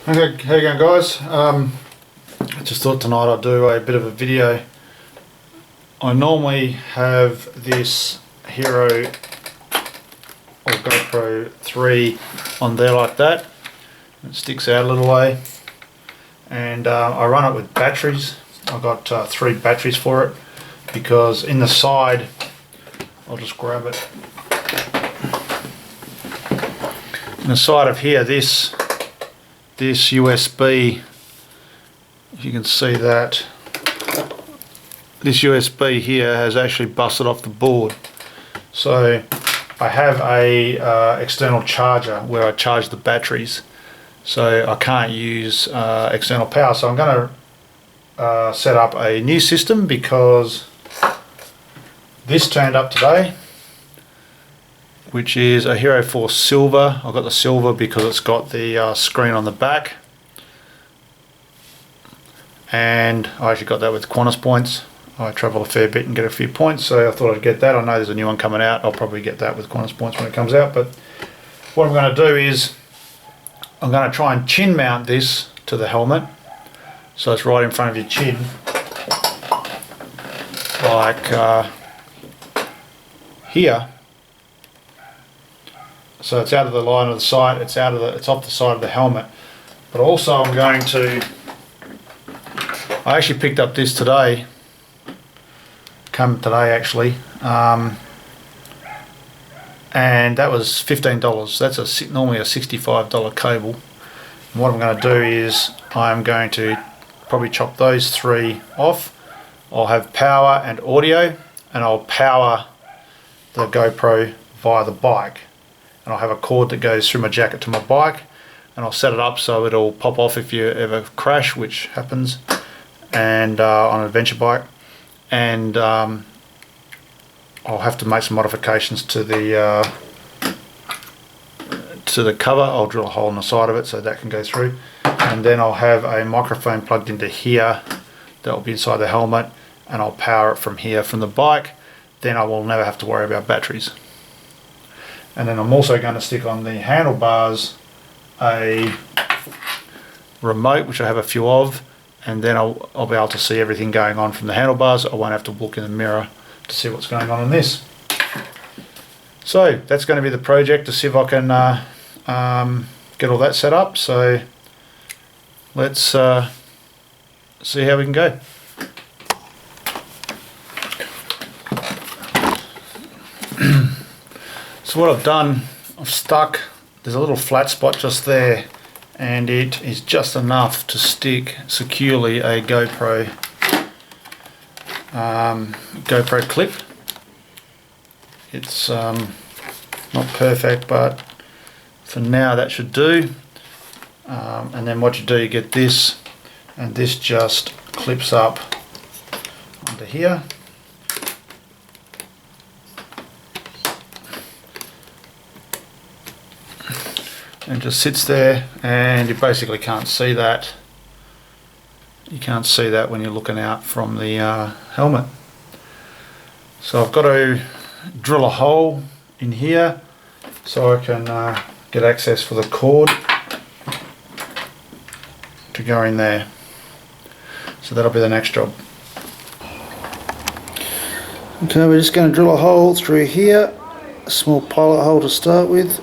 Okay, how you going, guys? I just thought tonight I'd do a bit of a video. I normally have this Hero or GoPro 3 on there like that. It sticks out a little way, and I run it with batteries. I've got 3 batteries for it because in the side, I'll just grab it. In the side of here, this USB, if you can see that, this USB here has actually busted off the board. So I have a external charger where I charge the batteries, so I can't use external power. So I'm going to set up a new system because this turned up today, which is a Hero 4 Silver. I've got the silver because it's got the screen on the back, and I actually got that with Qantas points. I travel a fair bit and get a few points, so I thought I'd get that. I know there's a new one coming out. I'll probably get that with Qantas points when it comes out, but what I'm going to do is I'm going to try and chin mount this to the helmet, so it's right in front of your chin, like here. So it's out of the line of the sight, it's off the side of the helmet. But also I'm going to, I actually picked up this today, actually, and that was $15. That's normally a $65 cable. And what I'm going to do is I'm going to probably chop those 3 off. I'll have power and audio, and I'll power the GoPro via the bike. And I'll have a cord that goes through my jacket to my bike, and I'll set it up so it'll pop off if you ever crash, which happens, and on an adventure bike. And I'll have to make some modifications to the cover. I'll drill a hole in the side of it so that can go through, and then I'll have a microphone plugged into here that will be inside the helmet, and I'll power it from here from the bike. Then I will never have to worry about batteries. And then I'm also going to stick on the handlebars a remote, which I have a few of, and then I'll be able to see everything going on from the handlebars. I won't have to look in the mirror to see what's going on in this. So that's going to be the project, to see if I can get all that set up. So let's see how we can go. So what I've done, I've stuck, there's a little flat spot just there, and it is just enough to stick securely a GoPro clip. It's not perfect, but for now that should do. And then what you do, you get this, and this just clips up onto here. And just sits there, and you basically can't see that. You can't see that when you're looking out from the helmet. So I've got to drill a hole in here so I can get access for the cord to go in there. So that'll be the next job. Okay, we're just going to drill a hole through here, a small pilot hole to start with.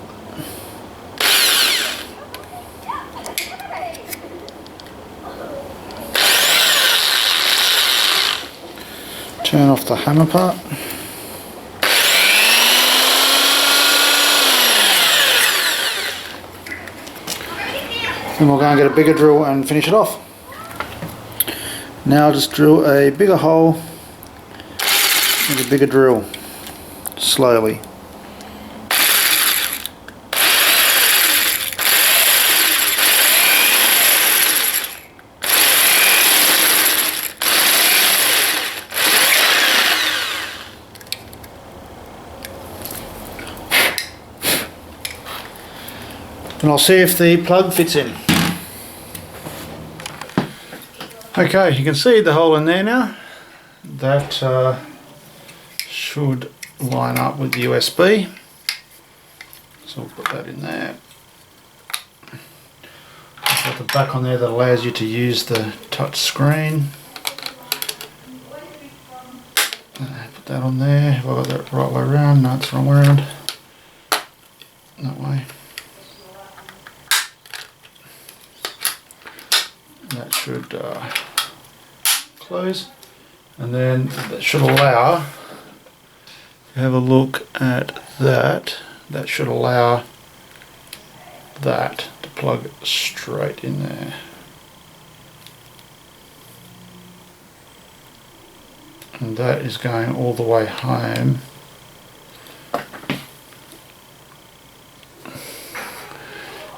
Turn off the hammer part. Then we'll go and get a bigger drill and finish it off. Now I'll just drill a bigger hole with a bigger drill, slowly. And I'll see if the plug fits in. Okay, you can see the hole in there now. That should line up with the USB. So we'll put that in there. Put the back on there that allows you to use the touch screen. Put that on there. Have I got that right way around? No, it's the wrong way around. That way. That should close, and then that should allow, have a look at that, that should allow that to plug straight in there. And that is going all the way home.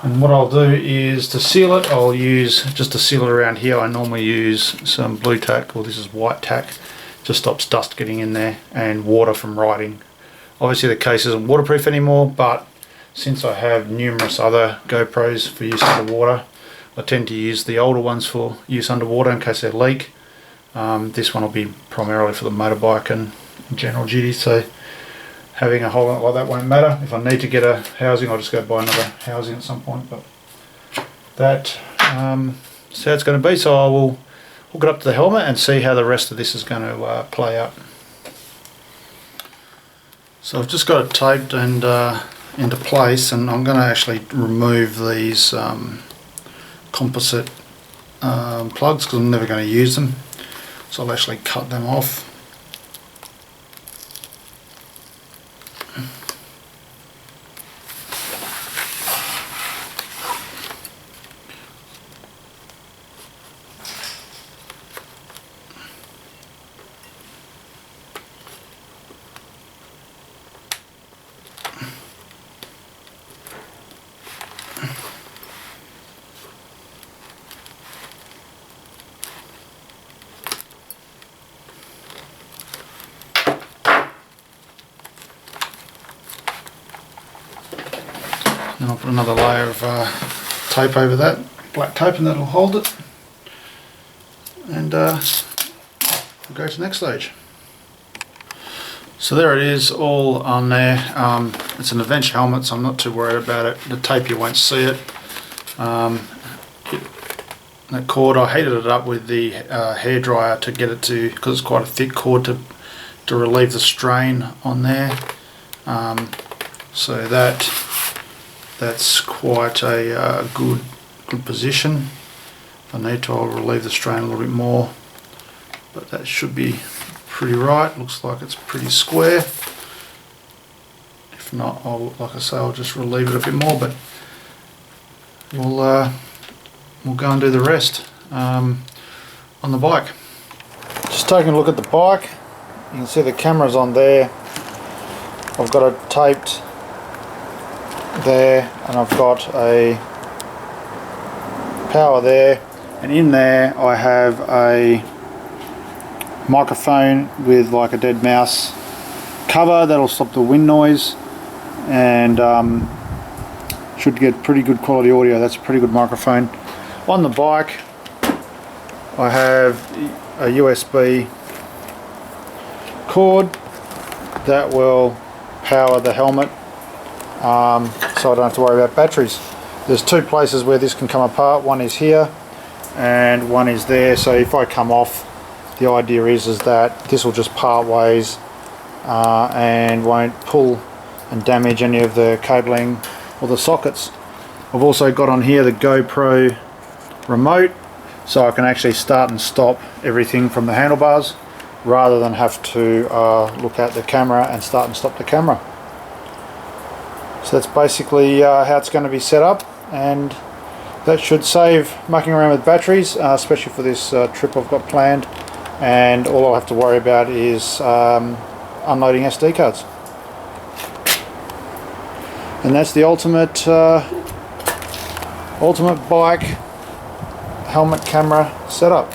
And what I'll do is to seal it, I'll use, just to seal it around here, I normally use some blue tack, or this is white tack, just stops dust getting in there and water from riding. Obviously the case isn't waterproof anymore, but since I have numerous other GoPros for use underwater, I tend to use the older ones for use underwater in case they leak. This one will be primarily for the motorbike and general duty, so having a hole like that won't matter. If I need to get a housing, I'll just go buy another housing at some point. But that's how it's going to be. So I will hook it up to the helmet and see how the rest of this is going to play out. So I've just got it taped and into place, and I'm going to actually remove these composite plugs because I'm never going to use them. So I'll actually cut them off. Then I'll put another layer of tape over that, black tape, and that'll hold it. And we'll go to the next stage. So there it is, all on there. It's an adventure helmet, so I'm not too worried about it. The tape, you won't see it. That cord, I heated it up with the hairdryer to get it to, because it's quite a thick cord, to relieve the strain on there. So that's quite a good position. If I need to, I'll relieve the strain a little bit more, but that should be pretty right. Looks like it's pretty square. If not, like I say, I'll just relieve it a bit more, but we'll go and do the rest on the bike. Just taking a look at the bike, you can see the camera's on there. I've got it taped there, and I've got a power there, and in there I have a microphone with like a dead mouse cover that'll stop the wind noise, and should get pretty good quality audio. That's a pretty good microphone. On the bike I have a USB cord that will power the helmet, so I don't have to worry about batteries. There's two places where this can come apart. One is here and one is there, so if I come off, the idea is that this will just part ways and won't pull and damage any of the cabling or the sockets. I've also got on here the GoPro remote, so I can actually start and stop everything from the handlebars rather than have to look at the camera and start and stop the camera. So that's basically how it's going to be set up, and that should save mucking around with batteries, especially for this trip I've got planned, and all I'll have to worry about is unloading SD cards. And that's the ultimate bike helmet camera setup.